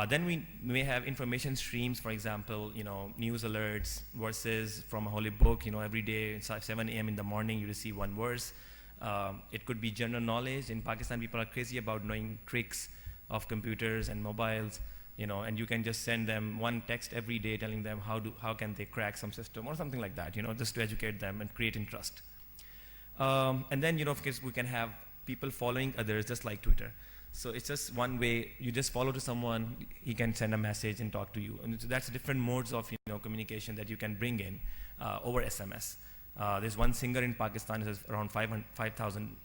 Then we may have information streams, for example, news alerts, verses from a holy book. Every day at 7 a.m. in the morning, you receive one verse. It could be general knowledge. In Pakistan, people are crazy about knowing tricks of computers and mobiles, and you can just send them one text every day telling them how can they crack some system or something like that, just to educate them and create interest. And then, of course, we can have people following others, just like Twitter. So it's just one way. You just follow to someone, he can send a message and talk to you. And so that's different modes of communication that you can bring in over SMS. There's one singer in Pakistan who has around 5,000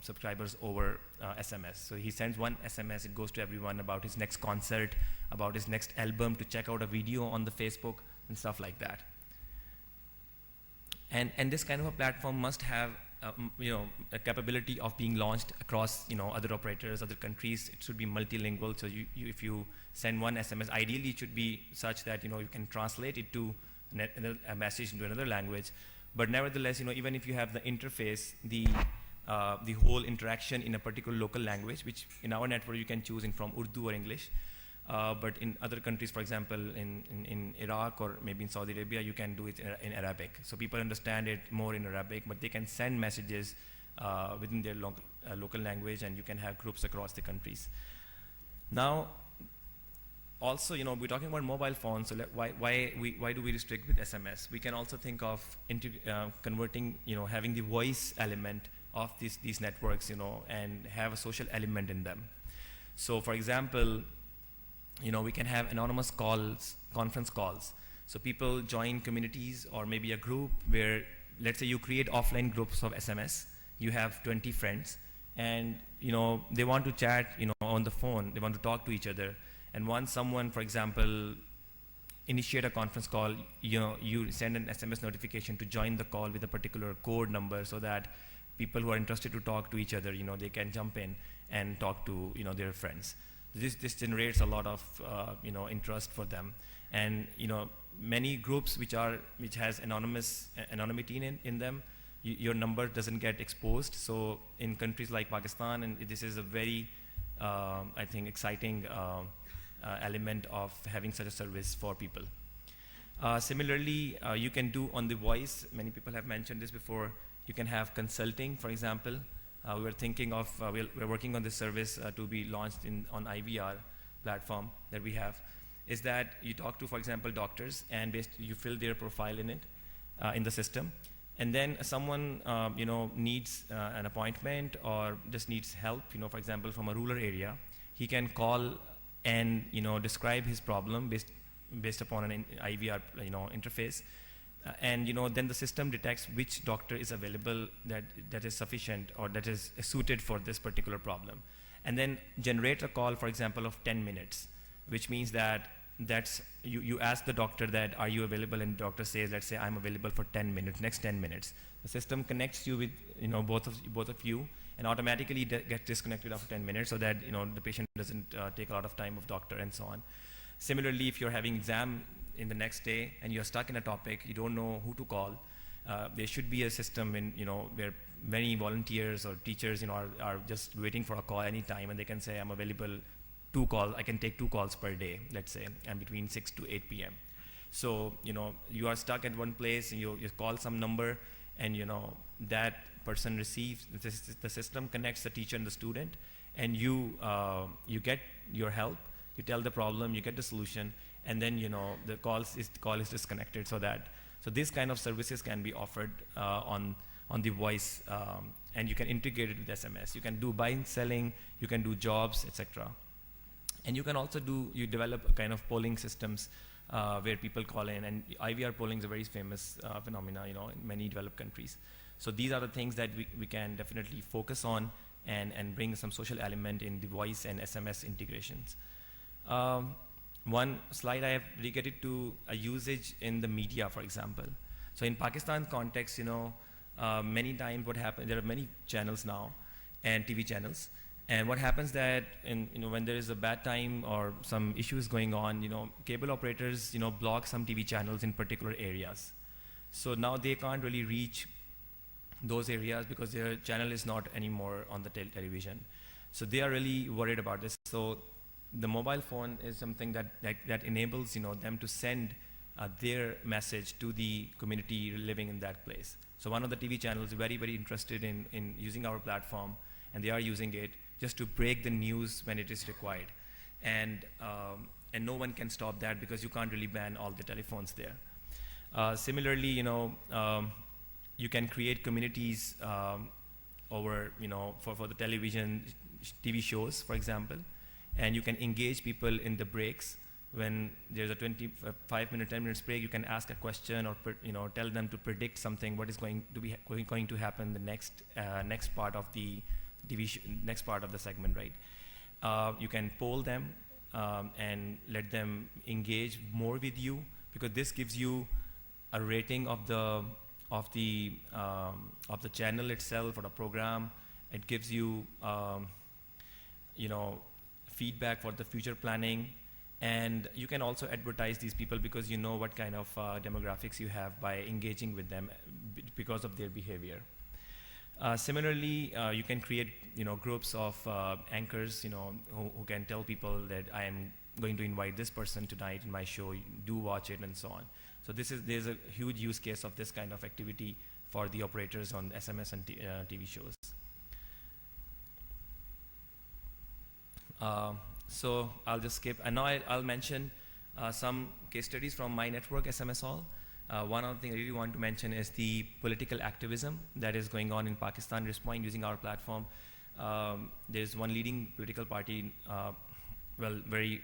subscribers over SMS. So he sends one SMS, it goes to everyone about his next concert, about his next album, to check out a video on the Facebook and stuff like that. And this kind of a platform must have a capability of being launched across other operators, other countries. It should be multilingual. So if you send one SMS, ideally it should be such that you can translate it to a message into another language. But nevertheless, even if you have the interface, the whole interaction in a particular local language, which in our network you can choose from Urdu or English. But in other countries, for example, in Iraq or maybe in Saudi Arabia, you can do it in Arabic. So people understand it more in Arabic, but they can send messages within their local language, and you can have groups across the countries. Now, also, we're talking about mobile phones, so why do we restrict with SMS? We can also think of converting, having the voice element of these networks, and have a social element in them. So, for example, we can have anonymous calls, conference calls. So people join communities or maybe a group where, let's say you create offline groups of SMS, you have 20 friends, and they want to chat on the phone, they want to talk to each other. And once someone, for example, initiate a conference call, you send an SMS notification to join the call with a particular code number, so that people who are interested to talk to each other, they can jump in and talk to their friends. This generates a lot of interest for them, and many groups which has anonymity in them, your number doesn't get exposed. So in countries like Pakistan, and this is a very I think exciting element of having such a service for people. Similarly, you can do on the voice. Many people have mentioned this before. You can have consulting, for example. We're thinking of, we're working on this service to be launched on IVR platform that we have, is that you talk to, for example, doctors, and you fill their profile in it, in the system. And then someone, needs an appointment or just needs help, for example, from a rural area, he can call and, describe his problem based upon an IVR, interface. And then the system detects which doctor is available that is sufficient or that is suited for this particular problem, and then generate a call, for example, of 10 minutes, which means that you ask the doctor that, are you available, and the doctor says, let's say, I'm available for 10 minutes, next 10 minutes. The system connects you with both of you, and automatically gets disconnected after 10 minutes, so that the patient doesn't take a lot of time of doctor and so on. Similarly, if you're having exam in the next day and you're stuck in a topic, you don't know who to call, there should be a system where many volunteers or teachers are just waiting for a call anytime, and they can say, I'm available I can take 2 calls per day, let's say, and between 6 to 8 p.m. So you are stuck at one place, and you call some number, and that person receives, the system connects the teacher and the student, and you get your help, you tell the problem, you get the solution, and then the call is disconnected. So these kind of services can be offered on the voice, and you can integrate it with SMS. You can do buying, selling, you can do jobs, etc. And you can also develop a kind of polling systems where people call in, and IVR polling is a very famous phenomena in many developed countries. So these are the things that we can definitely focus on and bring some social element in the voice and SMS integrations. One slide I have dedicated to a usage in the media, for example. So in Pakistan context, many times what happens, there are many channels now, and TV channels, and what happens that when there is a bad time or some issues going on, cable operators block some TV channels in particular areas. So now they can't really reach those areas because their channel is not anymore on the television. So they are really worried about this. So the mobile phone is something that enables them to send their message to the community living in that place. So one of the TV channels is very, very interested in using our platform, and they are using it just to break the news when it is required. And no one can stop that because you can't really ban all the telephones there. Similarly, you can create communities over, for the television, TV shows, for example, and you can engage people in the breaks. When there's a 25-minute, 10 minutes break, you can ask a question or tell them to predict something, what is going to happen the next part of the next part of the segment, right? You can poll them and let them engage more with you, because this gives you a rating of the channel itself or the program. It gives you feedback for the future planning, and you can also advertise these people because you know what kind of demographics you have by engaging with them because of their behavior. Similarly, you can create groups of anchors who can tell people that I am going to invite this person tonight in my show, do watch it, and so on. So there's a huge use case of this kind of activity for the operators on SMS and TV shows. So I'll just skip, and now I'll mention some case studies from my network, SMS All. One of the things I really want to mention is the political activism that is going on in Pakistan, responding using our platform. There's one leading political party, very,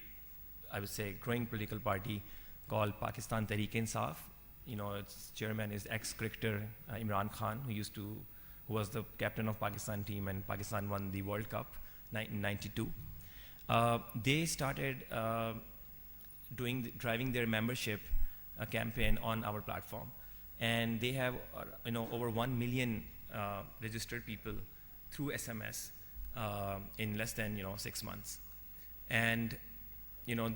I would say, growing political party called Pakistan Tehreek-e-Insaf. Its chairman is ex-cricketer Imran Khan, who was the captain of Pakistan team, and Pakistan won the World Cup in '92. They started driving their membership campaign on our platform, and they have over 1 million registered people through SMS in less than 6 months. And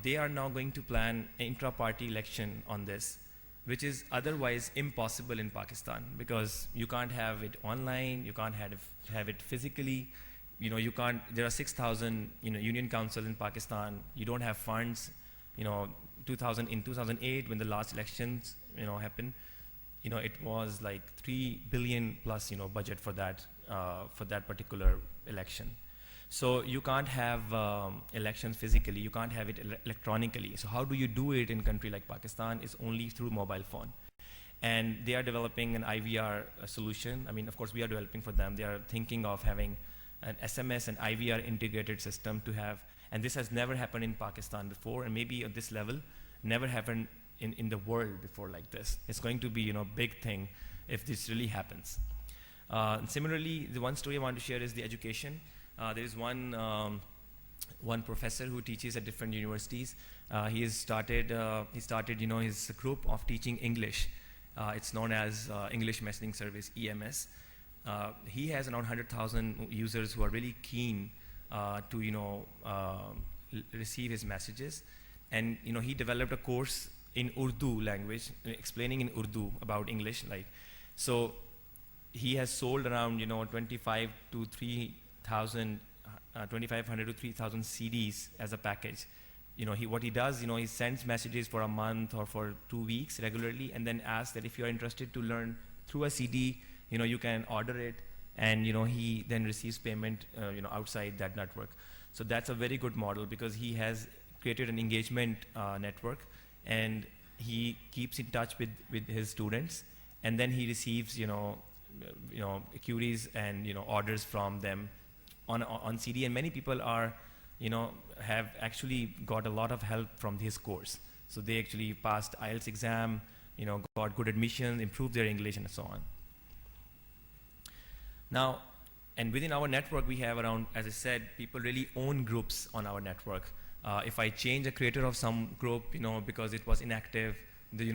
they are now going to plan an intra-party election on this, which is otherwise impossible in Pakistan, because you can't have it online, you can't have it physically. You can't. There are 6,000 union councils in Pakistan. You don't have funds. In 2008, when the last elections happened, it was like 3 billion plus budget for that particular election. So you can't have elections physically. You can't have it electronically. So how do you do it in a country like Pakistan? It's only through mobile phone. And they are developing an IVR solution. I mean, of course, we are developing for them. They are thinking of having an SMS and IVR integrated system to have, and this has never happened in Pakistan before, and maybe at this level, never happened in the world before like this. It's going to be big thing if this really happens. Similarly, the one story I want to share is the education. There is one professor who teaches at different universities. He started his group of teaching English. It's known as English Messaging Service, EMS. He has around 100,000 users who are really keen to receive his messages, and he developed a course in Urdu language, explaining in Urdu about English. So he has sold around 2,500 to 3,000 CDs as a package. What he does, he sends messages for a month or for 2 weeks regularly, and then asks that if you are interested to learn through a CD, you can order it, and he then receives payment outside that network. So that's a very good model, because he has created an engagement network, and he keeps in touch with his students, and then he receives queries and orders from them on CD. And many people are have actually got a lot of help from his course. So they actually passed IELTS exam, got good admission, improved their English, and so on. Now, and within our network, we have around, as I said, people really own groups on our network. If I change a creator of some group, because it was inactive, the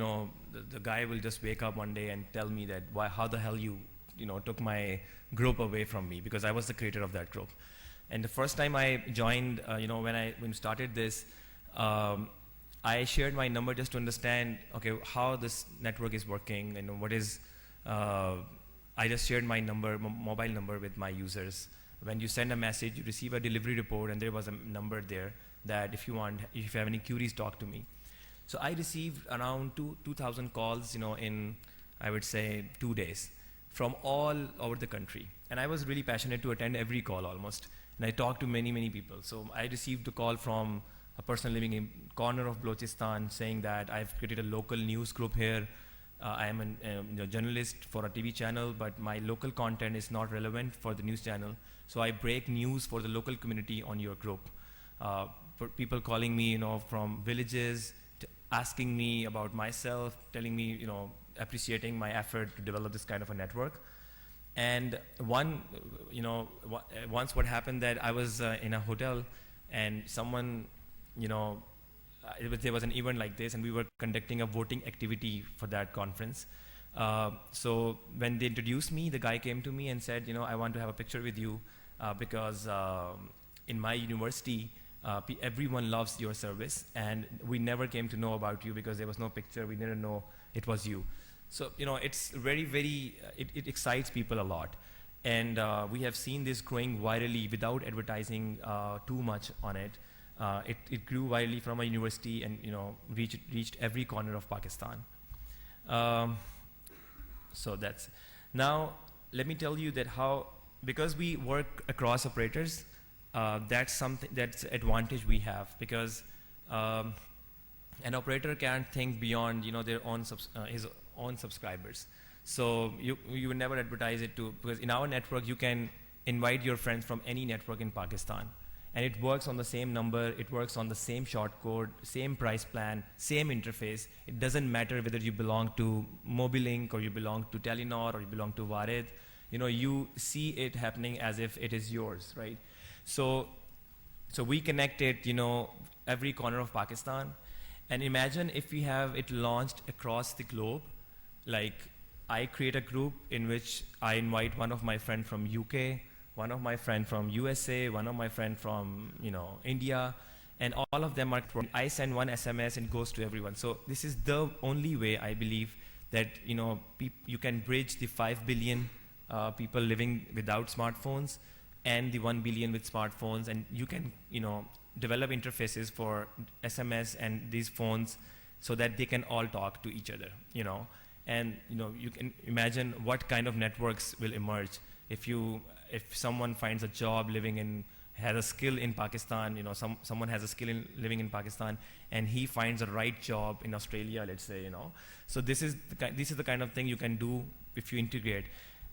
guy will just wake up one day and tell me that, how the hell you took my group away from me, because I was the creator of that group. And the first time I joined, when we started this, I shared my number just to understand, okay, how this network is working, and what is. I just shared my number, mobile number, with my users. When you send a message, you receive a delivery report, and there was a number there. that if you have any queries, talk to me. So I received around 2,000 calls, in, I would say, 2 days from all over the country. And I was really passionate to attend every call almost. And I talked to many, many people. So I received a call from a person living in corner of Balochistan saying that I've created a local news group here. I am a journalist for a TV channel, but my local content is not relevant for the news channel. So I break news for the local community on your group. For people calling me, from villages, asking me about myself, telling me, appreciating my effort to develop this kind of a network. And once what happened that I was in a hotel and someone, there was an event like this and we were conducting a voting activity for that conference. So when they introduced me, the guy came to me and said, I want to have a picture with you because in my university, everyone loves your service and we never came to know about you because there was no picture. We didn't know it was you. So, it's very, very, it excites people a lot. And we have seen this growing virally without advertising too much on it. It grew virally from a university and, reached every corner of Pakistan. So that's, now let me tell you that because we work across operators, that's advantage we have because an operator can't think beyond, their own his own subscribers. So you would never advertise it because in our network you can invite your friends from any network in Pakistan. And it works on the same number, it works on the same short code, same price plan, same interface. It doesn't matter whether you belong to Mobilink or you belong to Telenor or you belong to Warid. You see it happening as if it is yours, right? So we connect it, every corner of Pakistan. And imagine if we have it launched across the globe. Like I create a group in which I invite one of my friends from UK, one of my friends from USA, one of my friends from India, and all of them are. I send one SMS and it goes to everyone. So this is the only way I believe that you can bridge the 5 billion people living without smartphones and the 1 billion with smartphones, and you can develop interfaces for SMS and these phones so that they can all talk to each other. And you can imagine what kind of networks will emerge if someone finds a job has a skill in Pakistan, someone has a skill in living in Pakistan and he finds a right job in Australia, let's say, So this is the kind of thing you can do if you integrate.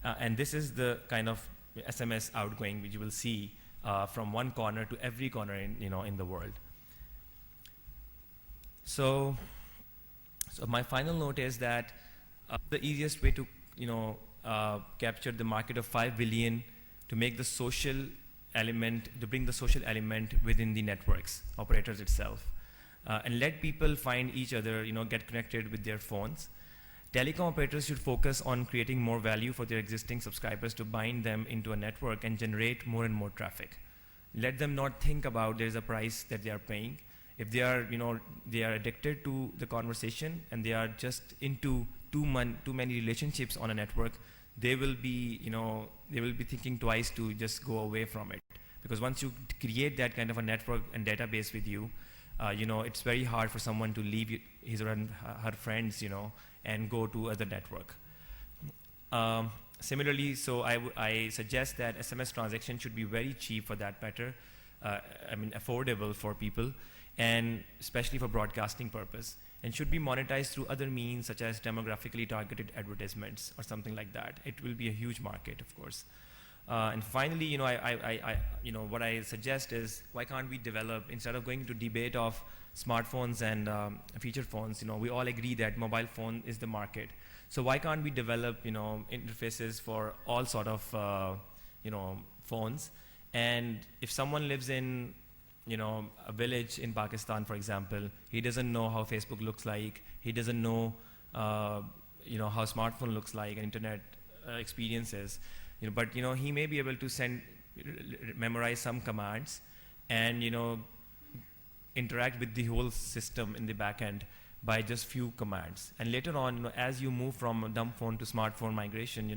And this is the kind of SMS outgoing which you will see from one corner to every corner in the world. So my final note is that the easiest way to capture the market of 5 billion to make the social element, to bring the social element within the networks, operators itself, and let people find each other, get connected with their phones. Telecom operators should focus on creating more value for their existing subscribers to bind them into a network and generate more and more traffic. Let them not think about there's a price that they are paying. If they are, they are addicted to the conversation and they are just into too many relationships on a network, they will be thinking twice to just go away from it. Because once you create that kind of a network and database with you, it's very hard for someone to leave his or her friends, and go to other network. Similarly, so I suggest that SMS transaction should be very cheap for that matter, affordable for people, and especially for broadcasting purpose, and should be monetized through other means such as demographically targeted advertisements or something like that. It will be a huge market, of course. And finally, what I suggest is, why can't we develop, instead of going into debate of smartphones and feature phones, we all agree that mobile phone is the market. So why can't we develop, interfaces for all sort of, phones? And if someone lives in, a village in Pakistan, for example, he doesn't know how Facebook looks like. He doesn't know, how smartphone looks like, and internet experiences. But he may be able to memorize some commands, and interact with the whole system in the back end by just few commands. And later on, as you move from a dumb phone to smartphone migration,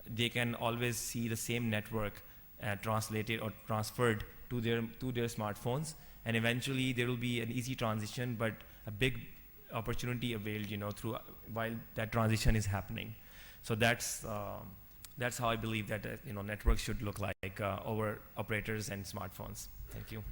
they can always see the same network translated or transferred to their smartphones, and eventually there will be an easy transition, but a big opportunity availed, through while that transition is happening. So that's how I believe that networks should look like over operators and smartphones. Thank you.